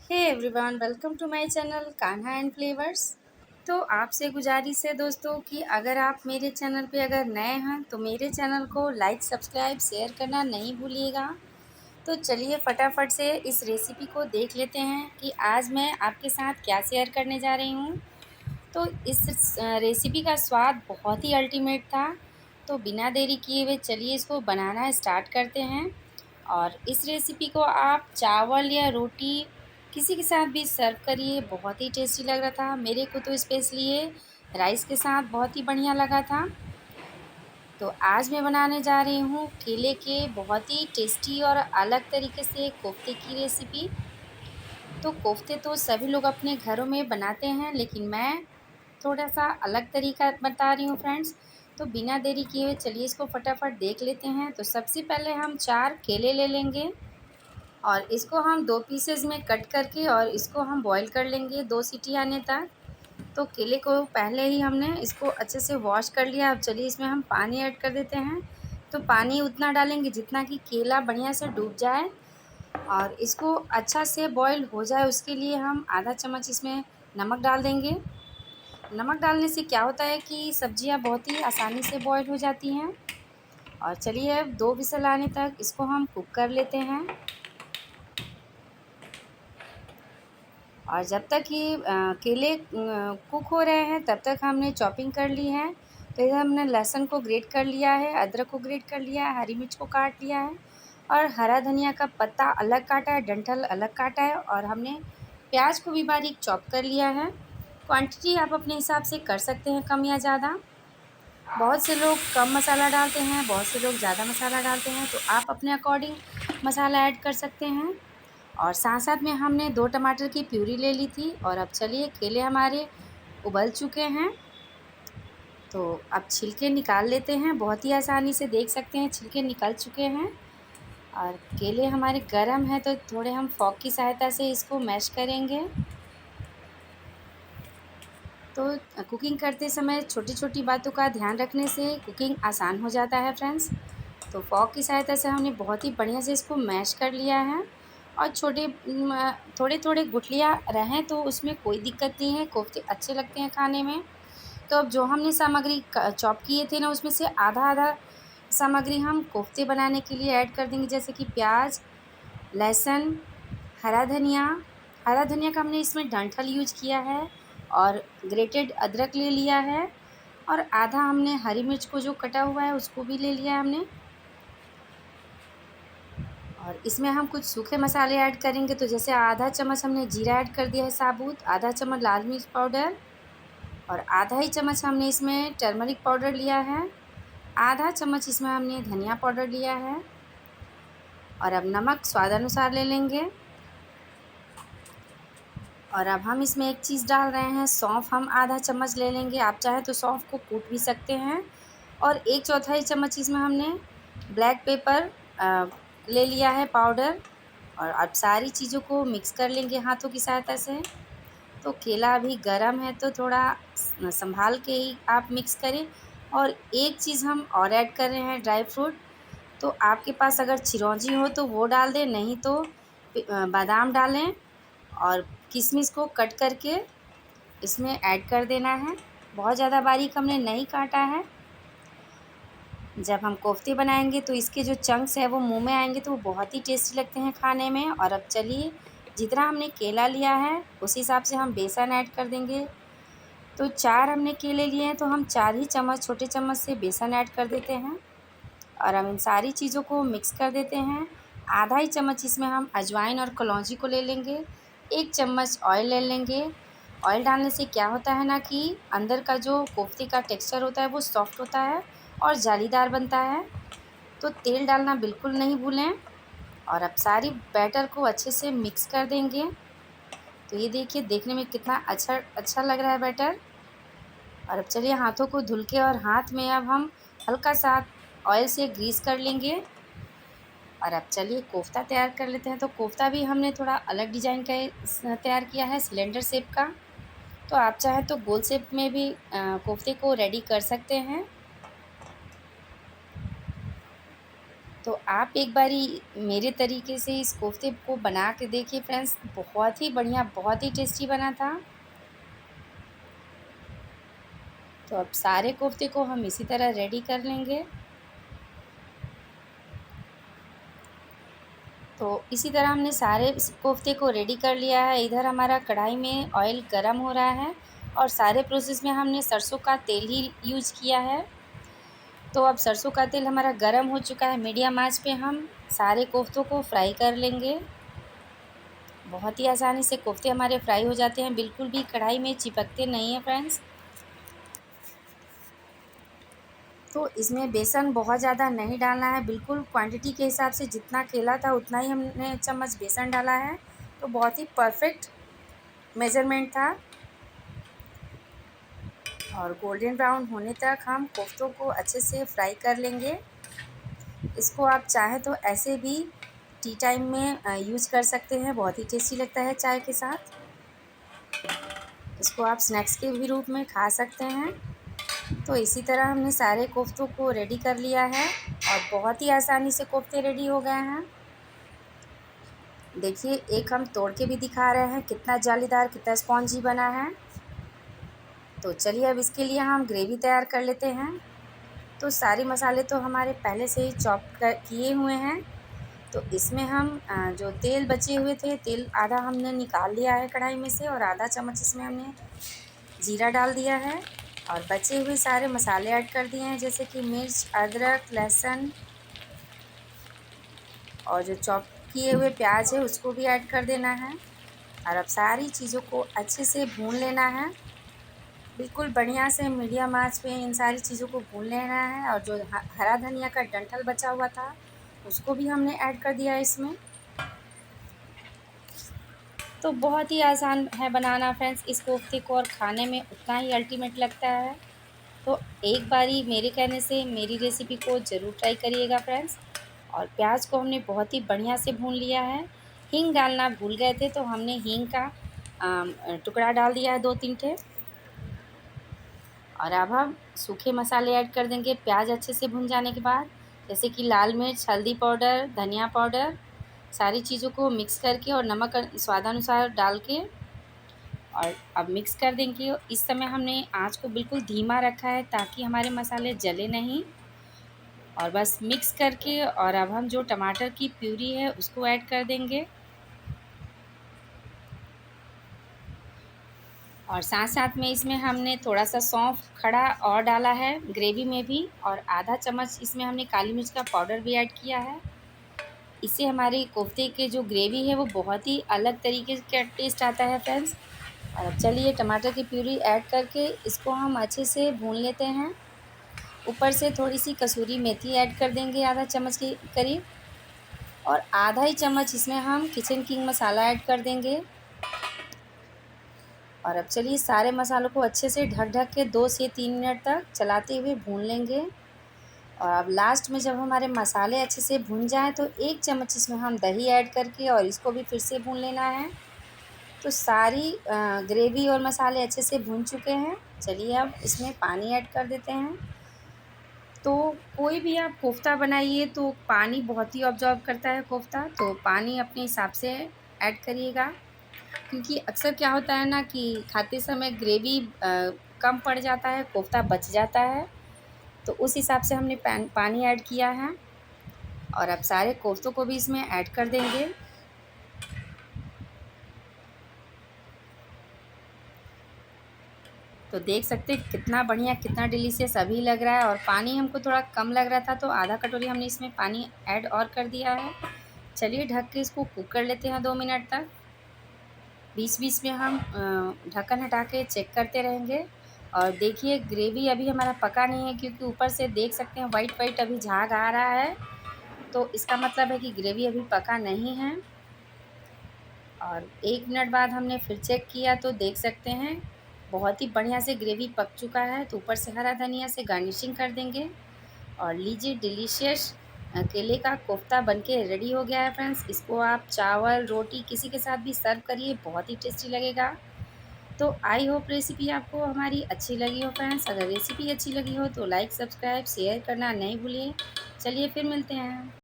Hey everyone, welcome to my channel Kanha and flavours. तो आपसे गुजारिश है दोस्तों कि अगर आप मेरे चैनल पे अगर नए हैं तो मेरे चैनल को लाइक सब्सक्राइब शेयर करना नहीं भूलिएगा। तो चलिए फटाफट से इस रेसिपी को देख लेते हैं कि आज मैं आपके साथ क्या शेयर करने जा रही हूँ। तो इस रेसिपी का स्वाद बहुत ही अल्टीमेट था। तो बिना देरी किए हुए चलिए इसको बनाना स्टार्ट करते हैं। और इस रेसिपी को आप चावल या रोटी किसी के साथ भी सर्व करिए, बहुत ही टेस्टी लग रहा था। मेरे को तो स्पेशली ये राइस के साथ बहुत ही बढ़िया लगा था। तो आज मैं बनाने जा रही हूँ केले के बहुत ही टेस्टी और अलग तरीके से कोफ्ते की रेसिपी। तो कोफ्ते तो सभी लोग अपने घरों में बनाते हैं, लेकिन मैं थोड़ा सा अलग तरीका बता रही हूँ फ्रेंड्स। तो बिना देरी किए हुए चलिए इसको फटाफट देख लेते हैं। तो सबसे पहले हम 4 केले ले लेंगे और इसको हम 2 पीसेस में कट करके और इसको हम बॉईल कर लेंगे 2 सीटी आने तक। तो केले को पहले ही हमने इसको अच्छे से वॉश कर लिया। अब चलिए इसमें हम पानी ऐड कर देते हैं। तो पानी उतना डालेंगे जितना कि केला बढ़िया से डूब जाए और इसको अच्छा से बॉईल हो जाए। उसके लिए हम आधा चम्मच इसमें नमक डाल देंगे। नमक डालने से क्या होता है कि सब्जियां बहुत ही आसानी से बॉईल हो जाती हैं। और चलिए अब 2 विसल आने तक इसको हम कुक कर लेते हैं। और जब तक ये केले कुक हो रहे हैं तब तक हमने चॉपिंग कर ली है। तो इधर हमने लहसुन को ग्रेट कर लिया है, अदरक को ग्रेट कर लिया है, हरी मिर्च को काट लिया है और हरा धनिया का पत्ता अलग काटा है, डंठल अलग काटा है और हमने प्याज को भी बारीक चॉप कर लिया है। क्वांटिटी आप अपने हिसाब से कर सकते हैं, कम या ज़्यादा। बहुत से लोग कम मसाला डालते हैं, बहुत से लोग ज़्यादा मसाला डालते हैं, तो आप अपने अकॉर्डिंग मसाला ऐड कर सकते हैं। और साथ साथ में हमने 2 टमाटर की प्यूरी ले ली थी। और अब चलिए केले हमारे उबल चुके हैं, तो अब छिलके निकाल लेते हैं। बहुत ही आसानी से देख सकते हैं छिलके निकल चुके हैं। और केले हमारे गर्म हैं तो थोड़े हम फॉक की सहायता से इसको मैश करेंगे। तो कुकिंग करते समय छोटी छोटी बातों का ध्यान रखने से कुकिंग आसान हो जाता है फ्रेंड्स। तो फॉक की सहायता से हमने बहुत ही बढ़िया से इसको मैश कर लिया है। और थोड़े थोड़े गुठलियाँ रहें तो उसमें कोई दिक्कत नहीं है, कोफ्ते अच्छे लगते हैं खाने में। तो अब जो हमने सामग्री चॉप किए थे ना, उसमें से आधा आधा सामग्री हम कोफ्ते बनाने के लिए ऐड कर देंगे, जैसे कि प्याज, लहसुन, हरा धनिया। हरा धनिया का हमने इसमें डंठल यूज किया है और ग्रेटेड अदरक ले लिया है। और आधा हमने हरी मिर्च को जो कटा हुआ है उसको भी ले लिया है हमने। और इसमें हम कुछ सूखे मसाले ऐड करेंगे। तो जैसे आधा चम्मच हमने जीरा ऐड कर दिया है साबुत, आधा चम्मच लाल मिर्च पाउडर और आधा ही चम्मच हमने इसमें टर्मरिक पाउडर लिया है, आधा चम्मच इसमें हमने धनिया पाउडर लिया है। और अब नमक स्वाद अनुसार ले लेंगे। और अब हम इसमें एक चीज़ डाल रहे हैं, सौंफ हम आधा चम्मच ले लेंगे। आप चाहें तो सौंफ को कूट भी सकते हैं। और 1/4 चम्मच इसमें हमने ब्लैक पेपर ले लिया है पाउडर। और अब सारी चीज़ों को मिक्स कर लेंगे हाथों की सहायता से। तो केला अभी गर्म है तो थोड़ा संभाल के ही आप मिक्स करें। और एक चीज़ हम और ऐड कर रहे हैं, ड्राई फ्रूट। तो आपके पास अगर चिरौंजी हो तो वो डाल दें, नहीं तो बादाम डालें। और किशमिश को कट करके इसमें ऐड कर देना है। बहुत ज़्यादा बारीक हमने नहीं काटा है। जब हम कोफ्ते बनाएंगे तो इसके जो चंक्स है वो मुंह में आएंगे तो वो बहुत ही टेस्टी लगते हैं खाने में। और अब चलिए जितना हमने केला लिया है उस हिसाब से हम बेसन ऐड कर देंगे। तो 4 हमने केले लिए हैं तो हम 4 ही चम्मच छोटे चम्मच से बेसन ऐड कर देते हैं। और हम इन सारी चीज़ों को मिक्स कर देते हैं। आधा ही चम्मच इसमें हम अजवाइन और कलौंजी को ले लेंगे। 1 चम्मच ऑयल ले लेंगे। ऑयल डालने से क्या होता है ना कि अंदर का जो कोफ्ते का टेक्सचर होता है वो सॉफ्ट होता है और जालीदार बनता है। तो तेल डालना बिल्कुल नहीं भूलें। और अब सारी बैटर को अच्छे से मिक्स कर देंगे। तो ये देखिए देखने में कितना अच्छा अच्छा लग रहा है बैटर। और अब चलिए हाथों को धुल के और हाथ में अब हम हल्का सा ऑयल से ग्रीस कर लेंगे। और अब चलिए कोफ्ता तैयार कर लेते हैं। तो कोफ्ता भी हमने थोड़ा अलग डिजाइन का तैयार किया है, सिलेंडर शेप का। तो आप चाहें तो गोल शेप में भी कोफ्ते को रेडी कर सकते हैं। तो आप एक बारी मेरे तरीके से इस कोफ्ते को बना के देखिए फ्रेंड्स, बहुत ही बढ़िया, बहुत ही टेस्टी बना था। तो अब सारे कोफ्ते को हम इसी तरह रेडी कर लेंगे। तो इसी तरह हमने सारे कोफ्ते को रेडी कर लिया है। इधर हमारा कढ़ाई में ऑयल गरम हो रहा है और सारे प्रोसेस में हमने सरसों का तेल ही यूज किया है। तो अब सरसों का तेल हमारा गरम हो चुका है। मीडियम आंच पे हम सारे कोफ्तों को फ्राई कर लेंगे। बहुत ही आसानी से कोफ्ते हमारे फ्राई हो जाते हैं, बिल्कुल भी कढ़ाई में चिपकते नहीं हैं फ्रेंड्स। तो इसमें बेसन बहुत ज़्यादा नहीं डालना है, बिल्कुल क्वांटिटी के हिसाब से जितना केला था उतना ही हमने चम्मच बेसन डाला है। तो बहुत ही परफेक्ट मेज़रमेंट था। और गोल्डन ब्राउन होने तक हम कोफ्तों को अच्छे से फ्राई कर लेंगे। इसको आप चाहे तो ऐसे भी टी टाइम में यूज़ कर सकते हैं, बहुत ही टेस्टी लगता है चाय के साथ। इसको आप स्नैक्स के भी रूप में खा सकते हैं। तो इसी तरह हमने सारे कोफ्तों को रेडी कर लिया है और बहुत ही आसानी से कोफ्ते रेडी हो गए हैं। देखिए, एक हम तोड़ के भी दिखा रहे हैं, कितना जालीदार, कितना स्पॉन्जी बना है। तो चलिए अब इसके लिए हम ग्रेवी तैयार कर लेते हैं। तो सारे मसाले तो हमारे पहले से ही चॉप किए हुए हैं। तो इसमें हम जो तेल बचे हुए थे, तेल आधा हमने निकाल लिया है कढ़ाई में से और आधा चम्मच इसमें हमने जीरा डाल दिया है और बचे हुए सारे मसाले ऐड कर दिए हैं, जैसे कि मिर्च, अदरक, लहसुन और जो चॉप किए हुए प्याज है उसको भी ऐड कर देना है। और अब सारी चीज़ों को अच्छे से भून लेना है, बिल्कुल बढ़िया से मीडियम आंच पे इन सारी चीज़ों को भून लेना है। और जो हरा धनिया का डंठल बचा हुआ था उसको भी हमने ऐड कर दिया इसमें। तो बहुत ही आसान है बनाना फ्रेंड्स इस कोफ्ते को, और खाने में उतना ही अल्टीमेट लगता है। तो एक बारी मेरे कहने से मेरी रेसिपी को ज़रूर ट्राई करिएगा फ्रेंड्स। और प्याज को हमने बहुत ही बढ़िया से भून लिया है। हींग डालना भूल गए थे तो हमने हींग का टुकड़ा डाल दिया है 2-3 ठे। और अब हम सूखे मसाले ऐड कर देंगे प्याज अच्छे से भून जाने के बाद, जैसे कि लाल मिर्च, हल्दी पाउडर, धनिया पाउडर, सारी चीज़ों को मिक्स करके और नमक स्वादानुसार डाल के और अब मिक्स कर देंगे। इस समय हमने आँच को बिल्कुल धीमा रखा है ताकि हमारे मसाले जले नहीं। और बस मिक्स करके और अब हम जो टमाटर की प्यूरी है उसको ऐड कर देंगे और साथ साथ में इसमें हमने थोड़ा सा सौंफ खड़ा और डाला है ग्रेवी में भी, और आधा चम्मच इसमें हमने काली मिर्च का पाउडर भी ऐड किया है। इससे हमारी कोफ्ते के जो ग्रेवी है वो बहुत ही अलग तरीके का टेस्ट आता है फ्रेंड्स। और अब चलिए टमाटर की प्यूरी ऐड करके इसको हम अच्छे से भून लेते हैं। ऊपर से थोड़ी सी कसूरी मेथी ऐड कर देंगे आधा चम्मच के करीब, और आधा ही चम्मच इसमें हम किचन किंग मसाला ऐड कर देंगे। और अब चलिए सारे मसालों को अच्छे से ढक ढक के 2 से 3 मिनट तक चलाते हुए भून लेंगे। और अब लास्ट में जब हमारे मसाले अच्छे से भून जाएँ तो 1 चम्मच इसमें हम दही ऐड करके और इसको भी फिर से भून लेना है। तो सारी ग्रेवी और मसाले अच्छे से भून चुके हैं। चलिए अब इसमें पानी ऐड कर देते हैं। तो कोई भी आप कोफ्ता बनाइए तो पानी बहुत ही ऑब्ज़ॉर्ब करता है कोफ्ता, तो पानी अपने हिसाब से ऐड करिएगा। क्योंकि अक्सर क्या होता है ना कि खाते समय ग्रेवी कम पड़ जाता है, कोफ्ता बच जाता है। तो उस हिसाब से हमने पानी ऐड किया है और अब सारे कोफ्तों को भी इसमें ऐड कर देंगे। तो देख सकते हैं कितना बढ़िया, कितना डिलीशियस अभी लग रहा है। और पानी हमको थोड़ा कम लग रहा था तो आधा कटोरी हमने इसमें पानी ऐड और कर दिया है। चलिए ढक के इसको कुक कर लेते हैं 2 मिनट तक। बीच बीच में हम ढक्कन हटा के चेक करते रहेंगे। और देखिए ग्रेवी अभी हमारा पका नहीं है, क्योंकि ऊपर से देख सकते हैं वाइट वाइट अभी झाग आ रहा है। तो इसका मतलब है कि ग्रेवी अभी पका नहीं है। और 1 मिनट बाद हमने फिर चेक किया तो देख सकते हैं बहुत ही बढ़िया से ग्रेवी पक चुका है। तो ऊपर से हरा धनिया से गार्निशिंग कर देंगे और लीजिए डिलीशियस केले का कोफ्ता बनके रेडी हो गया है फ्रेंड्स। इसको आप चावल, रोटी किसी के साथ भी सर्व करिए, बहुत ही टेस्टी लगेगा। तो आई होप रेसिपी आपको हमारी अच्छी लगी हो फ्रेंड्स। अगर रेसिपी अच्छी लगी हो तो लाइक, सब्सक्राइब, शेयर करना नहीं भूलिए। चलिए फिर मिलते हैं।